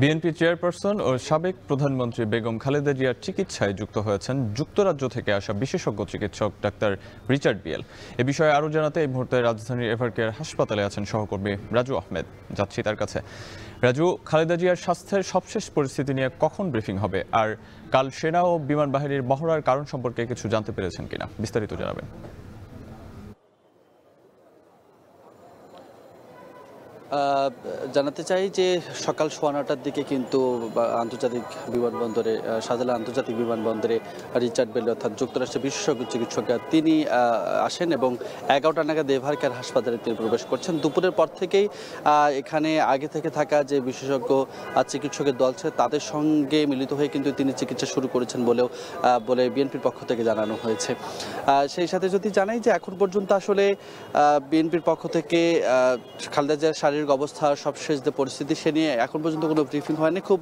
BNP chairperson ও সাবেক প্রধানমন্ত্রী বেগম খালেদা জিয়ার চিকিৎসায় যুক্ত হয়েছেন যুক্তরাজ্য থেকে আসা বিশেষজ্ঞ চিকিৎসক ডাক্তার রিচার্ড বিয়েল। এ বিষয়ে আরও জানাতে এই মুহূর্তে রাজধানীর এভারকেয়ার হাসপাতালে আছেন সহকর্মী রাজু আহমেদ। যাচ্ছি তার কাছে। রাজু, খালেদা জিয়ার স্বাস্থ্যের সবশেষ পরিস্থিতি নিয়ে কখন ব্রিফিং হবে, আর কাল সেনা ও বিমান বাহিনীর মহড়ার কারণ সম্পর্কে কিছু জানতে পেরেছেন কিনা, বিস্তারিত জানাবেন। জানাতে চাই যে সকাল 9:15টার দিকে কিন্তু আন্তর্জাতিক বিমানবন্দরে শাহজালাল আন্তর্জাতিক বিমানবন্দরে রিচার্ড বেল অর্থাৎ যুক্তরাষ্ট্রের বিশেষজ্ঞ চিকিৎসক তিনি আসেন এবং 11টা নাগাদ এভারকেয়ার হাসপাতালে তিনি প্রবেশ করছেন। দুপুরের পর থেকেই এখানে আগে থেকে থাকা যে বিশেষজ্ঞ চিকিৎসকের দল ছিল তাদের সঙ্গে মিলিত হয়ে কিন্তু তিনি চিকিৎসা শুরু করেছেন বলে বিএনপির পক্ষ থেকে জানানো হয়েছে। সেই সাথে যদি জানাই যে এখন পর্যন্ত আসলে বিএনপির পক্ষ থেকে খালেদা জিয়ার শারীরিক অবস্থার সবশেষ যে পরিস্থিতি সে নিয়ে এখন পর্যন্ত কোনো ব্রিফিং হয়নি। খুব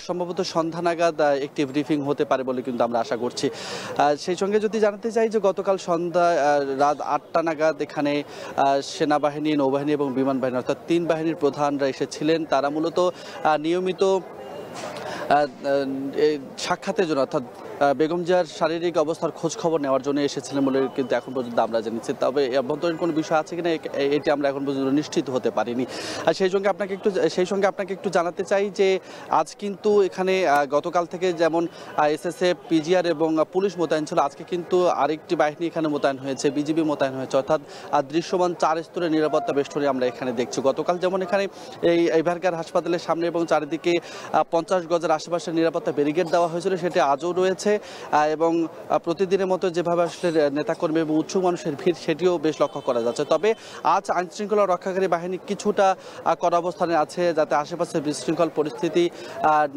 সম্ভবত সন্ধ্যা নাগাদ একটি ব্রিফিং হতে পারে বলে কিন্তু আমরা আশা করছি। সেই সঙ্গে যদি জানাতে চাই যে গতকাল সন্ধ্যা রাত 8টা নাগাদ এখানে সেনাবাহিনী, নৌবাহিনী এবং বিমান বাহিনী অর্থাৎ 3 বাহিনীর প্রধানরা এসেছিলেন। তারা মূলত নিয়মিত সাক্ষাতের জন্য অর্থাৎ বেগম জিয়ার শারীরিক অবস্থার খোঁজ খবর নেওয়ার জন্য এসেছিলেন বলে কিন্তু এখন পর্যন্ত আমরা জানিয়েছি। তবে অভ্যন্তরীণ কোনো বিষয় আছে কিনা এটি আমরা এখন পর্যন্ত নিশ্চিত হতে পারিনি। আর সেই সঙ্গে আপনাকে একটু জানাতে চাই যে আজ কিন্তু এখানে গতকাল থেকে যেমন এসএসএফ, পিজিআর এবং পুলিশ মোতায়েন ছিল, আজকে কিন্তু আরেকটি বাহিনী এখানে মোতায়েন হয়েছে, বিজিবি মোতায়েন হয়েছে, অর্থাৎ দৃশ্যমান 4 স্তরের নিরাপত্তা বেষ্টনী আমরা এখানে দেখছি। গতকাল যেমন এখানে এই এভারকেয়ার হাসপাতালের সামনে এবং চারিদিকে 50 গজের আশেপাশে নিরাপত্তা ব্যারিকেড দেওয়া হয়েছিল, সেটি আজও রয়েছে এবং প্রতিদিনের মতো যেভাবে আসলে নেতাকর্মী এবং উৎসুক মানুষের ভিড় সেটিও বেশ লক্ষ্য করা যাচ্ছে। তবে আজ আইনশৃঙ্খলা রক্ষাকারী বাহিনী কিছুটা কড়া অবস্থানে আছে যাতে আশেপাশে বিশৃঙ্খল পরিস্থিতি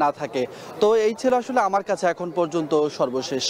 না থাকে। তো এই ছিল আসলে আমার কাছে এখন পর্যন্ত সর্বশেষ।